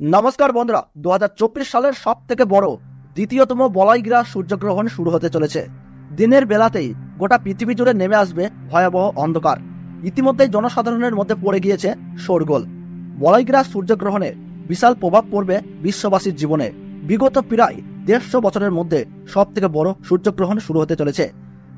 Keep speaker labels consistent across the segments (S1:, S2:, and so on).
S1: নমস্কার বন্ধুরা, 2024 সালের সব থেকে বড় দ্বিতীয়তম বলয়গ্রাস সূর্যগ্রহণ শুরু হতে চলেছে। দিনের বেলাতেই গোটা পৃথিবী জুড়ে নেমে আসবে ভয়াবহ অন্ধকার। ইতিমধ্যেই জনসাধারণের মধ্যে পড়ে গিয়েছে শোরগোল। বলয়গ্রাস সূর্যগ্রহণে বিশাল প্রভাব পড়বে বিশ্ববাসীর জীবনে। বিগত প্রায় 150 বছরের মধ্যে সব থেকে বড় সূর্যগ্রহণ শুরু হতে চলেছে।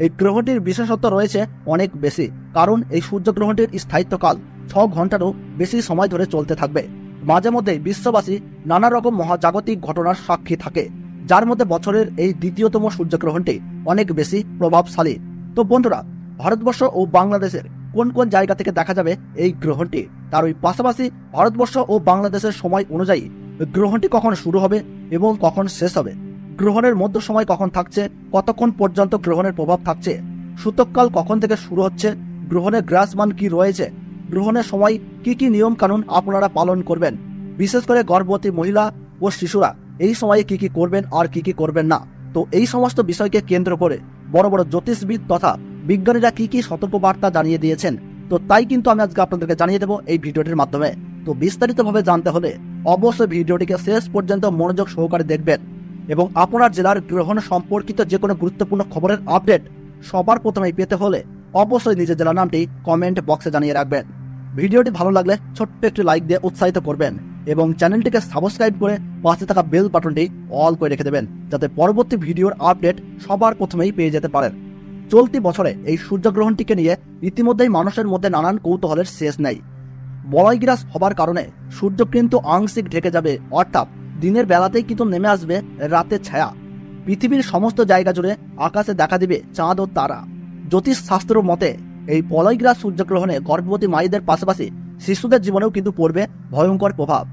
S1: এই গ্রহণটির বিশেষত্ব রয়েছে অনেক বেশি, কারণ এই সূর্যগ্রহণটির স্থায়িত্বকাল 6 ঘন্টারও বেশি সময় ধরে চলতে থাকবে। মাঝে মধ্যে বিশ্ববাসী নানা রকম মহাজাগতিক ঘটনার সাক্ষী থাকে, যার মধ্যে বছরের এই দ্বিতীয়তম সূর্যগ্রহণটি অনেক বেশি প্রভাবশালী। তো বন্ধুরা, ভারতবর্ষ ও বাংলাদেশের কোন কোন জায়গা থেকে দেখা যাবে এই গ্রহণটি, তার ওই পাশাপাশি ভারতবর্ষ ও বাংলাদেশের সময় অনুযায়ী গ্রহণটি কখন শুরু হবে এবং কখন শেষ হবে, গ্রহণের মধ্য সময় কখন থাকছে, কতক্ষণ পর্যন্ত গ্রহণের প্রভাব থাকছে, সূতককাল কখন থেকে শুরু হচ্ছে, গ্রহণের গ্রাসমান কি রয়েছে, গ্রহণের সময় কি কি নিয়ম কানুন আপনারা পালন করবেন, বিশেষ করে গর্ভবতী মহিলা ও শিশুরা এই সময়ে কি কি করবেন আর কি কি করবেন না। তো এই সমস্ত বিষয়কে কেন্দ্র করে বড় বড় জ্যোতিষবিদ তথা বিজ্ঞানীরা কি কি সতর্কবার্তা জানিয়ে দিয়েছেন, তো তাই কিন্তু আমি আজকে আপনাদেরকে জানিয়ে দেবো এই ভিডিওটির মাধ্যমে। তো বিস্তারিতভাবে জানতে হলে অবশ্যই ভিডিওটিকে শেষ পর্যন্ত মনোযোগ সহকারে দেখবেন এবং আপনার জেলার গ্রহণ সম্পর্কিত যে কোনো গুরুত্বপূর্ণ খবরের আপডেট সবার প্রথমেই পেতে হলে অবশ্যই নিজের জেলার নামটি কমেন্ট বক্সে জানিয়ে রাখবেন। ভিডিওটি ভালো লাগলে ছোট্ট একটি লাইক দিয়ে উৎসাহিত করবেন এবং চ্যানেলটিকে সাবস্ক্রাইব করে পাশে থাকা বেল বাটনটি অল করে রেখে দেবেন, যাতে পরবর্তী ভিডিওর আপডেট সবার প্রথমেই পেয়ে যেতে পারেন। চলতি বছরে এই সূর্যগ্রহণটিকে নিয়ে ইতিমধ্যেই মানুষের মধ্যে নানান কৌতূহলের শেষ নেই। বলয়গ্রাস হবার কারণে সূর্য কিন্তু আংশিক ঢেকে যাবে, অর্থাৎ দিনের বেলাতেই কিন্তু নেমে আসবে রাতের ছায়া। পৃথিবীর সমস্ত জায়গা জুড়ে আকাশে দেখা দিবে চাঁদ ও তারা। জ্যোতিষ শাস্ত্র মতে এই বলয়গ্রাস সূর্যগ্রহণে গর্ভবতী মায়েদের পাশাপাশি শিশুদের জীবনেও কিন্তু পড়বে ভয়ঙ্কর প্রভাব,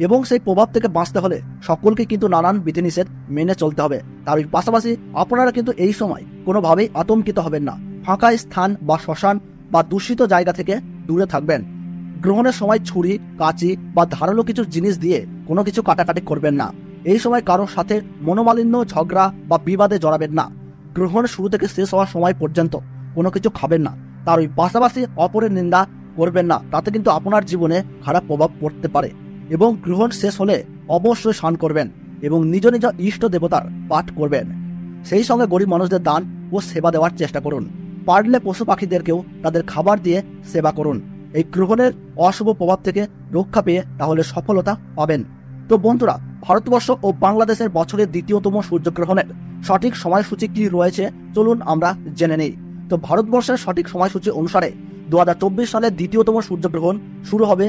S1: এবং সেই প্রভাব থেকে বাঁচতে হলে সকলকে কিন্তু নানান বিধিনিষেধ মেনে চলতে হবে। তার পাশাপাশি আপনারা কিন্তু এই সময় কোনোভাবেই আতঙ্কিত হবেন না। ফাঁকা স্থান বা শ্মশান বা দূষিত জায়গা থেকে দূরে থাকবেন। গ্রহণের সময় ছুরি, কাঁচি বা ধারালো কিছু জিনিস দিয়ে কোনো কিছু কাটাকাটি করবেন না। এই সময় কারোর সাথে মনোমালিন্য, ঝগড়া বা বিবাদে জড়াবেন না। গ্রহণ শুরু থেকে শেষ হওয়ার সময় পর্যন্ত কোনো কিছু খাবেন না। তার ওই পাশাপাশি অপরের নিন্দা করবেন না, তাতে কিন্তু আপনার জীবনে খারাপ প্রভাব পড়তে পারে। এবং গ্রহণ শেষ হলে অবশ্যই স্নান করবেন এবং নিজ নিজ ইষ্ট দেবতার পাঠ করবেন। সেই সঙ্গে গরিব মানুষদের দান ও সেবা দেওয়ার চেষ্টা করুন। পারলে পশু পাখিদেরকেও তাদের খাবার দিয়ে সেবা করুন। এই গ্রহণের অশুভ প্রভাব থেকে রক্ষা পেয়ে তাহলে সফলতা পাবেন। তো বন্ধুরা, ভারতবর্ষ ও বাংলাদেশের বছরের দ্বিতীয়তম সূর্যগ্রহণের সঠিক সময়সূচি কি রয়েছে চলুন আমরা জেনে নেই। তো ভারতবর্ষের সঠিক সময়সূচি অনুসারে 2024 সালের দ্বিতীয়তম সূর্যগ্রহণ শুরু হবে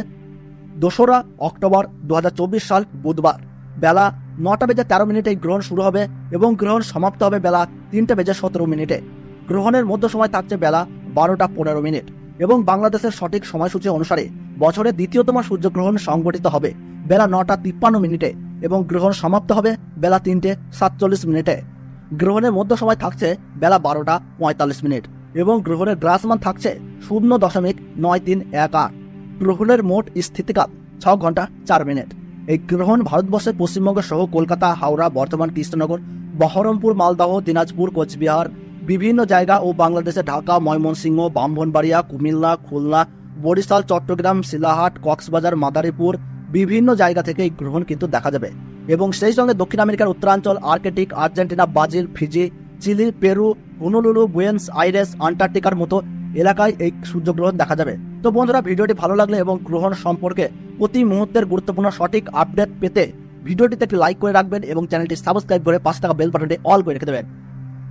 S1: 2রা অক্টোবর 2024 সাল বুধবার বেলা 9:13 এই গ্রহণ শুরু হবে এবং গ্রহণ সমাপ্ত হবে বেলা 3:17। গ্রহণের মধ্য সময় থাকছে বেলা 12:15 এবং বাংলাদেশের সঠিক সময়সূচি অনুসারে বছরের দ্বিতীয়তম সূর্যগ্রহণ সংঘটিত হবে বেলা 9:53 এবং গ্রহণ সমাপ্ত হবে বেলা 3:47। গ্রহণের মধ্য সময় থাকছে বেলা 12:45 এবং গ্রহণের গ্রাসমান থাকছে 0.9318। গ্রহণের মোট স্থিতিকাল 6 ঘন্টা 4 মিনিট। এই গ্রহণ ভারতবর্ষের পশ্চিমবঙ্গ সহ কলকাতা, হাওড়া, বর্ধমান, কৃষ্ণনগর, বহরমপুর, মালদহ, দিনাজপুর, কোচবিহার, বিভিন্ন জায়গা ও বাংলাদেশে ঢাকা, ময়মনসিংহ, ব্রাহ্মণবাড়িয়া, কুমিল্লা, খুলনা, বরিশাল, চট্টগ্রাম, শিলাহাট, কক্সবাজার, মাদারীপুর বিভিন্ন জায়গা থেকে এই গ্রহণ কিন্তু দেখা যাবে। এবং সেই সঙ্গে দক্ষিণ আমেরিকার উত্তরাঞ্চল, Arctic, Argentina, Brazil, Fiji, Chile, Peru, Honolulu, Buenos Aires, আন্টার্কটিকার মতো এলাকায় এই সূর্যগ্রহণ দেখা যাবে। তো বন্ধুরা, ভিডিওটি ভালো লাগলে এবং গ্রহণ সম্পর্কে প্রতি মুহূর্তের গুরুত্বপূর্ণ সঠিক আপডেট পেতে ভিডিওটিতে একটি লাইক করে রাখবেন এবং চ্যানেলটি সাবস্ক্রাইব করে পাশে থাকা বেল বাটনটি অল করে রেখে দেবেন।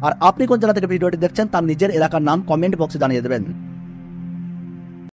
S1: আর আপনি কোন জেলা থেকে ভিডিওটি দেখছেন তার নিজের এলাকার নাম কমেন্ট বক্সে জানিয়ে দেবেন।